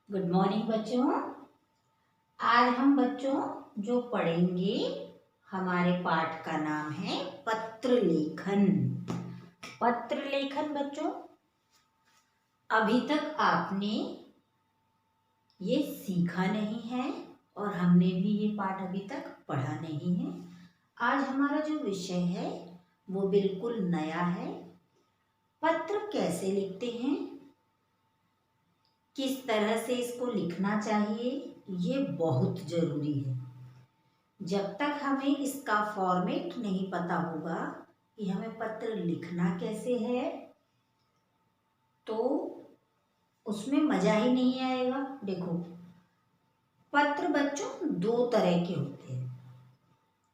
Good morning बच्चों। आज हम बच्चों जो पढ़ेंगे हमारे पाठ का नाम है पत्र लेखन। पत्र लेखन बच्चों, अभी तक आपने ये सीखा नहीं है और हमने भी ये पाठ अभी तक पढ़ा नहीं है। आज हमारा जो विषय है वो बिल्कुल नया है। पत्र कैसे लिखते हैं, किस तरह से इसको लिखना चाहिए, ये बहुत ज़रूरी है। जब तक हमें इसका फॉर्मेट नहीं पता होगा कि हमें पत्र लिखना कैसे है, तो उसमें मज़ा ही नहीं आएगा। देखो, पत्र बच्चों दो तरह के होते हैं,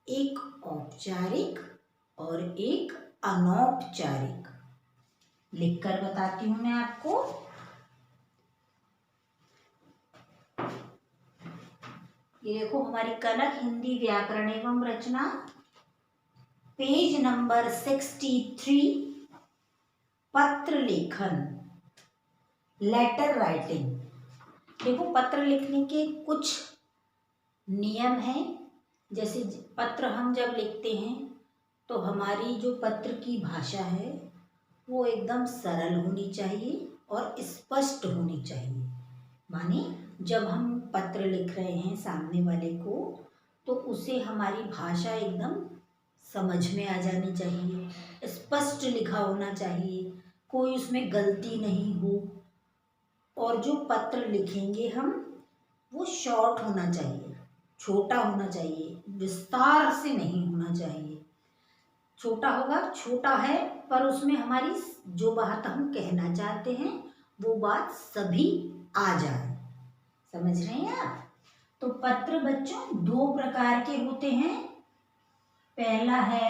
एक औपचारिक और एक अनौपचारिक। लिखकर बताती हूँ मैं आपको। ये देखो, हमारी कनक हिंदी व्याकरण एवं रचना, पेज नंबर 63, पत्र लेखन, लेटर राइटिंग। देखो, पत्र लिखने के कुछ नियम हैं। जैसे पत्र हम जब लिखते हैं तो हमारी जो पत्र की भाषा है वो एकदम सरल होनी चाहिए और स्पष्ट होनी चाहिए। माने जब हम पत्र लिख रहे हैं सामने वाले को, तो उसे हमारी भाषा एकदम समझ में आ जानी चाहिए, स्पष्ट लिखा होना चाहिए, कोई उसमें गलती नहीं हो। और जो पत्र लिखेंगे हम, वो शॉर्ट होना चाहिए, छोटा होना चाहिए, विस्तार से नहीं होना चाहिए। छोटा होगा, छोटा है, पर उसमें हमारी जो बात हम कहना चाहते हैं वो बात सभी आ जाए। समझ रहे हैं आप? तो पत्र बच्चों दो प्रकार के होते हैं। पहला है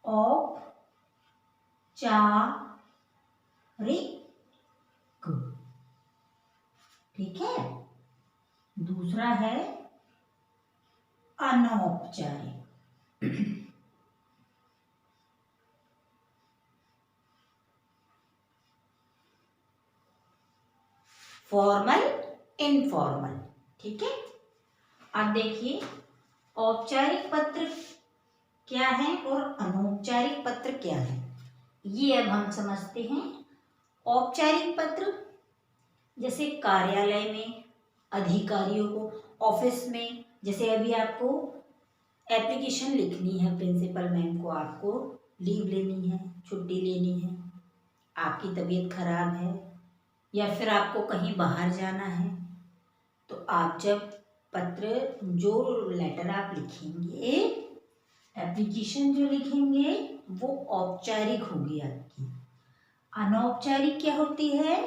औपचारिक, ठीक है। दूसरा है अनौपचारिक। फॉर्मल, इनफॉर्मल, ठीक है। अब देखिए, औपचारिक पत्र क्या है और अनौपचारिक पत्र क्या है, ये अब हम समझते हैं। औपचारिक पत्र जैसे कार्यालय में अधिकारियों को, ऑफिस में, जैसे अभी आपको एप्लीकेशन लिखनी है प्रिंसिपल मैम को, आपको लीव लेनी है, छुट्टी लेनी है, आपकी तबीयत खराब है या फिर आपको कहीं बाहर जाना है, तो आप जब पत्र, जो लेटर आप लिखेंगे, एप्लीकेशन जो लिखेंगे, वो औपचारिक होगी आपकी। अनौपचारिक क्या होती है?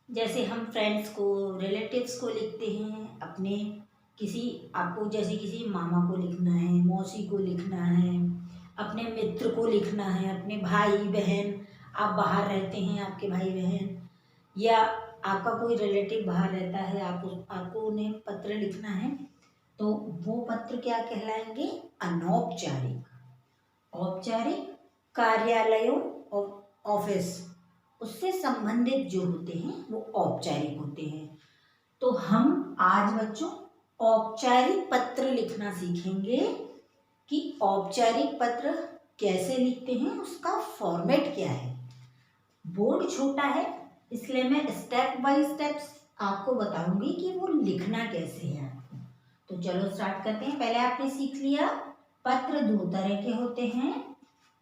जैसे हम फ्रेंड्स को, रिलेटिव्स को लिखते हैं, अपने किसी, आपको जैसे किसी मामा को लिखना है, मौसी को लिखना है, अपने मित्र को लिखना है, अपने भाई बहन, आप बाहर रहते हैं, आपके भाई बहन या आपका कोई रिलेटिव बाहर रहता है, आपको उन्हें पत्र लिखना है, तो वो पत्र क्या कहलाएंगे? अनौपचारिक। औपचारिक कार्यालयों और ऑफिस, उससे संबंधित जो होते हैं वो औपचारिक होते हैं। तो हम आज बच्चों औपचारिक पत्र लिखना सीखेंगे कि औपचारिक पत्र कैसे लिखते हैं, उसका फॉर्मेट क्या है। बोर्ड छोटा है, इसलिए मैं स्टेप बाय स्टेप आपको बताऊंगी कि वो लिखना कैसे है आपको। तो चलो स्टार्ट करते हैं। पहले आपने सीख लिया पत्र दो तरह के होते हैं,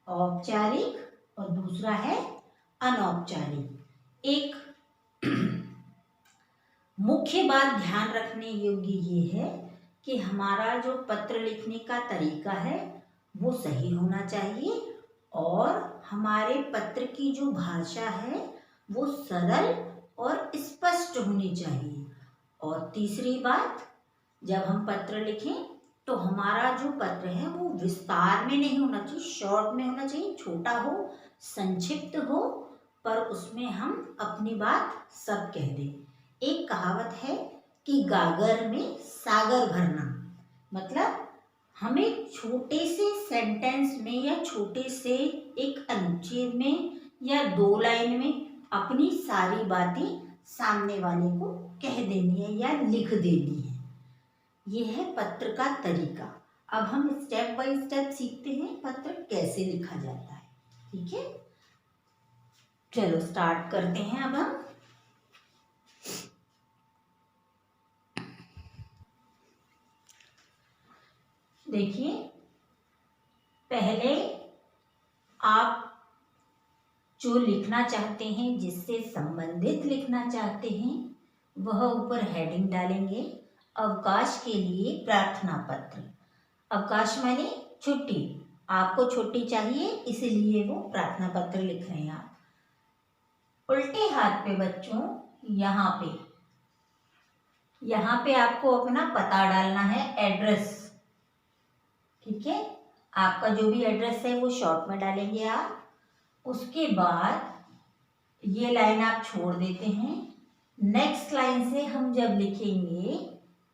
औपचारिक और दूसरा है अनौपचारिक। एक मुख्य बात ध्यान रखने योग्य ये है कि हमारा जो पत्र लिखने का तरीका है वो सही होना चाहिए और हमारे पत्र की जो भाषा है वो सरल और स्पष्ट होनी चाहिए। और तीसरी बात, जब हम पत्र लिखें तो हमारा जो पत्र है वो विस्तार में नहीं होना चाहिए, शॉर्ट में होना चाहिए, छोटा हो, संक्षिप्त हो, पर उसमें हम अपनी बात सब कह दें। एक कहावत है कि गागर में सागर भरना, मतलब हमें छोटे से सेंटेंस में या छोटे से एक अनुच्छेद में या 2 लाइन में अपनी सारी बातें सामने वाले को कह देनी है या लिख देनी है। ये है पत्र का तरीका। अब हम स्टेप बाय स्टेप सीखते हैं पत्र कैसे लिखा जाता है। ठीक है, चलो स्टार्ट करते हैं। अब हम देखिए, पहले आप जो लिखना चाहते हैं, जिससे संबंधित लिखना चाहते हैं, वह ऊपर हेडिंग डालेंगे, अवकाश के लिए प्रार्थना पत्र। अवकाश माने छुट्टी, आपको छुट्टी चाहिए इसलिए वो प्रार्थना पत्र लिख रहे हैं आप। उल्टे हाथ पे बच्चों यहाँ पे आपको अपना पता डालना है, एड्रेस। ठीक है, आपका जो भी एड्रेस है वो शॉर्ट में डालेंगे आप। उसके बाद ये लाइन आप छोड़ देते हैं। नेक्स्ट लाइन से हम जब लिखेंगे,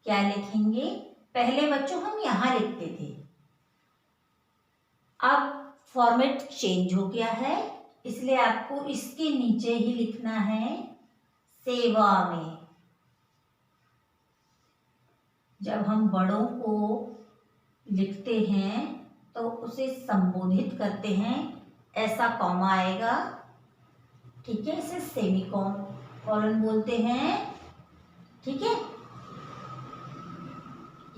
क्या लिखेंगे, पहले बच्चों हम यहाँ लिखते थे, अब फॉर्मेट चेंज हो गया है, इसलिए आपको इसके नीचे ही लिखना है सेवा में। जब हम बड़ों को लिखते हैं तो उसे संबोधित करते हैं, ऐसा कॉमा आएगा। ठीक है, इसे सेमी कॉलन बोलते हैं। ठीक है,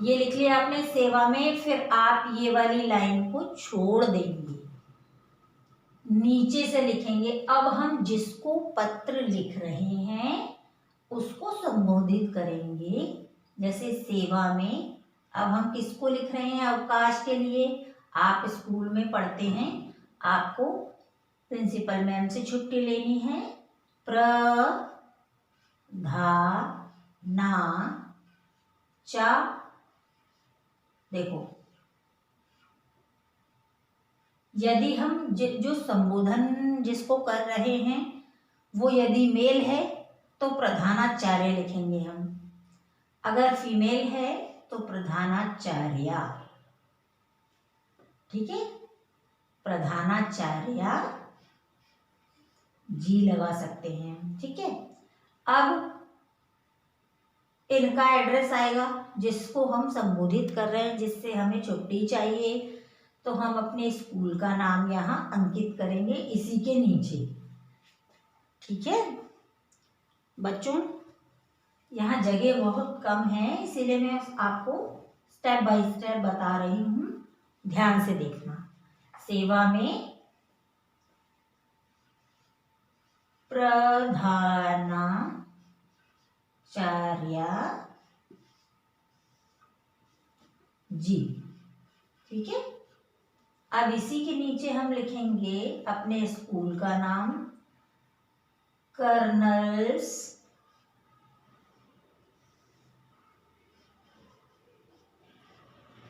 ये लिख लिया आपने सेवा में। फिर आप ये वाली लाइन को छोड़ देंगे, नीचे से लिखेंगे। अब हम जिसको पत्र लिख रहे हैं उसको संबोधित करेंगे, जैसे सेवा में। अब हम किसको लिख रहे हैं, अवकाश के लिए। आप स्कूल में पढ़ते हैं, आपको प्रिंसिपल मैम से छुट्टी लेनी है। देखो, यदि हम जो संबोधन जिसको कर रहे हैं वो यदि मेल है तो प्रधानाचार्य लिखेंगे हम, अगर फीमेल है तो प्रधानाचार्या। ठीक है, प्रधानाचार्या जी लगा सकते हैं। ठीक है, अब इनका एड्रेस आएगा, जिसको हम संबोधित कर रहे हैं, जिससे हमें छुट्टी चाहिए, तो हम अपने स्कूल का नाम यहाँ अंकित करेंगे इसी के नीचे। ठीक है बच्चों, यहाँ जगह बहुत कम है, इसीलिए मैं आपको स्टेप बाय स्टेप बता रही हूँ, ध्यान से देखना। सेवा में प्रधानाचार्या जी। ठीक है, अब इसी के नीचे हम लिखेंगे अपने स्कूल का नाम, कर्नल्स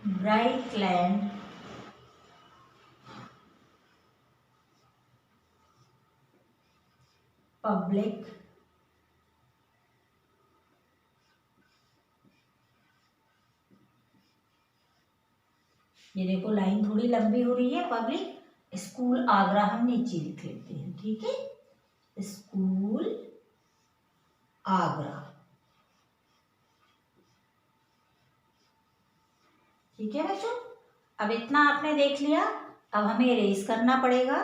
ब्राइटलैंड पब्लिक ये देखो लाइन थोड़ी लंबी हो रही है, पब्लिक स्कूल आगरा हम नीचे लिख लेते हैं। ठीक है, स्कूल आगरा। ठीक है बच्चों, अब इतना आपने देख लिया। अब हमें इरेज करना पड़ेगा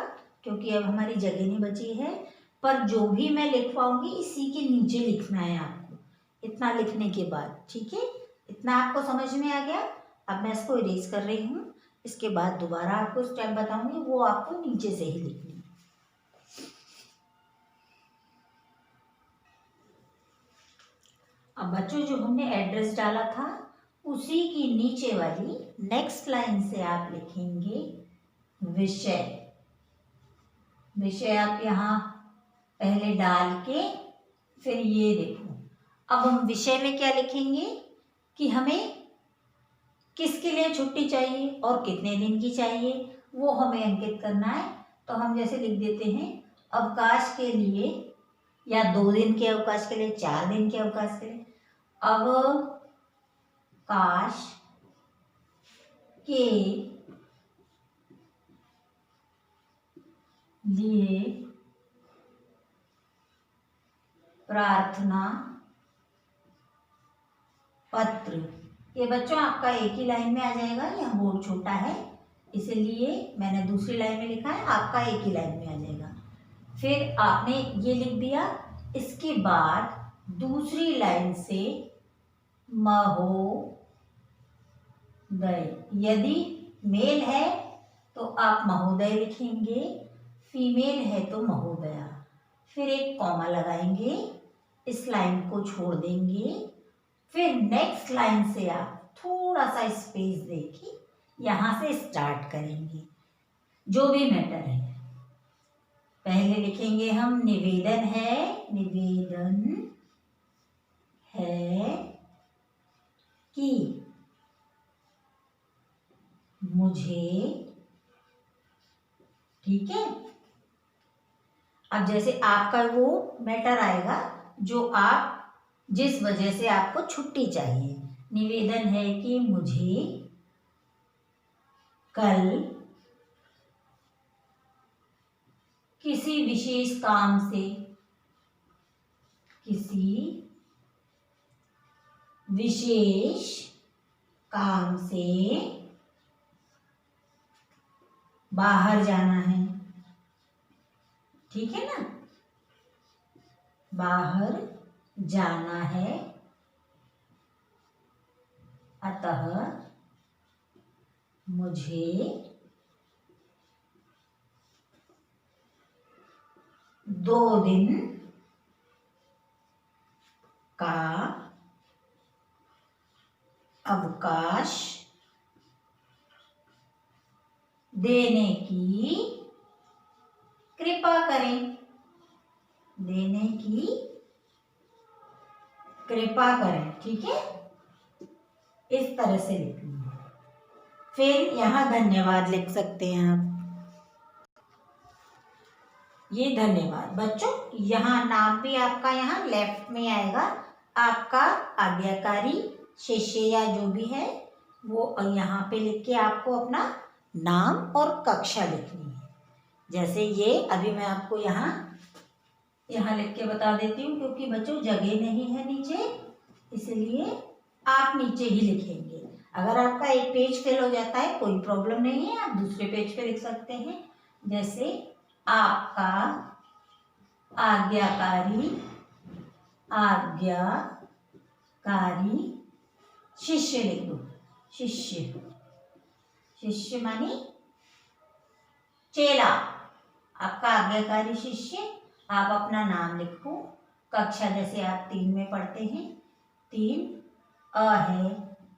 क्योंकि अब हमारी जगह नहीं बची है, पर जो भी मैं लिखवाऊंगी इसी के नीचे लिखना है आपको, इतना लिखने के बाद। ठीक है, इतना आपको समझ में आ गया। अब मैं इसको इरेज कर रही हूँ, इसके बाद दोबारा आपको स्टेप बताऊंगी, वो आपको नीचे से ही लिखनी है। अब बच्चों, जो हमने एड्रेस डाला था उसी की नीचे वाली नेक्स्ट लाइन से आप लिखेंगे विषय। विषय आप यहाँ पहले डाल के फिर ये देखो, अब हम विषय में क्या लिखेंगे कि हमें किसके लिए छुट्टी चाहिए और कितने दिन की चाहिए, वो हमें अंकित करना है। तो हम जैसे लिख देते हैं अवकाश के लिए, या 2 दिन के अवकाश के लिए, 4 दिन के अवकाश के लिए, अवकाश के लिए प्रार्थना पत्र। ये बच्चों आपका एक ही लाइन में आ जाएगा, यह बोर्ड छोटा है इसलिए मैंने दूसरी लाइन में लिखा है, आपका एक ही लाइन में आ जाएगा। फिर आपने ये लिख दिया, इसके बाद दूसरी लाइन से महोदय। यदि मेल है तो आप महोदय लिखेंगे, फीमेल है तो महोदया। फिर एक कॉमा लगाएंगे, इस लाइन को छोड़ देंगे, फिर नेक्स्ट लाइन से आप थोड़ा सा स्पेस देके यहां से स्टार्ट करेंगे, जो भी मैटर है। पहले लिखेंगे हम निवेदन है, निवेदन है कि मुझे, ठीक है। अब जैसे आपका वो मैटर आएगा जो आप, जिस वजह से आपको छुट्टी चाहिए। निवेदन है कि मुझे कल किसी विशेष काम से, किसी विशेष काम से बाहर जाना है, ठीक है ना, बाहर जाना है, अतः मुझे 2 दिन का अवकाश देने की कृपा करें, देने की कृपा करें, ठीक है। इस तरह से लिखना है। फिर यहाँ धन्यवाद लिख सकते हैं आप, ये धन्यवाद। बच्चों यहाँ नाम भी आपका यहाँ लेफ्ट में आएगा, आपका आज्ञाकारी शिष्य या जो भी है वो यहाँ पे लिख के आपको अपना नाम और कक्षा लिखनी है। जैसे ये अभी मैं आपको यहाँ लिख के बता देती हूँ, क्योंकि बच्चों जगह नहीं है नीचे, इसलिए आप नीचे ही लिखेंगे। अगर आपका एक पेज फेल हो जाता है कोई प्रॉब्लम नहीं है, आप दूसरे पेज पे लिख सकते हैं। जैसे आपका आज्ञाकारी शिष्य लिख दो। शिष्य मानी चेला, आपका आज्ञाकारी शिष्य। आप अपना नाम लिखो, कक्षा जैसे आप 3 में पढ़ते हैं, 3 अ है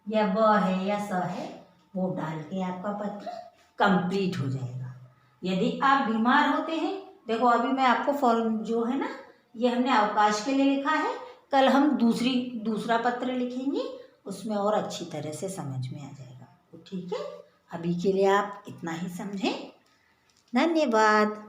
या ब है या स है, वो डाल के आपका पत्र कंप्लीट हो जाएगा। यदि आप बीमार होते हैं, देखो अभी मैं आपको फॉर्म जो है ना, ये हमने अवकाश के लिए लिखा है, कल हम दूसरा पत्र लिखेंगे, उसमें और अच्छी तरह से समझ में आ जाएगा। तो ठीक है, अभी के लिए आप इतना ही समझें। धन्यवाद।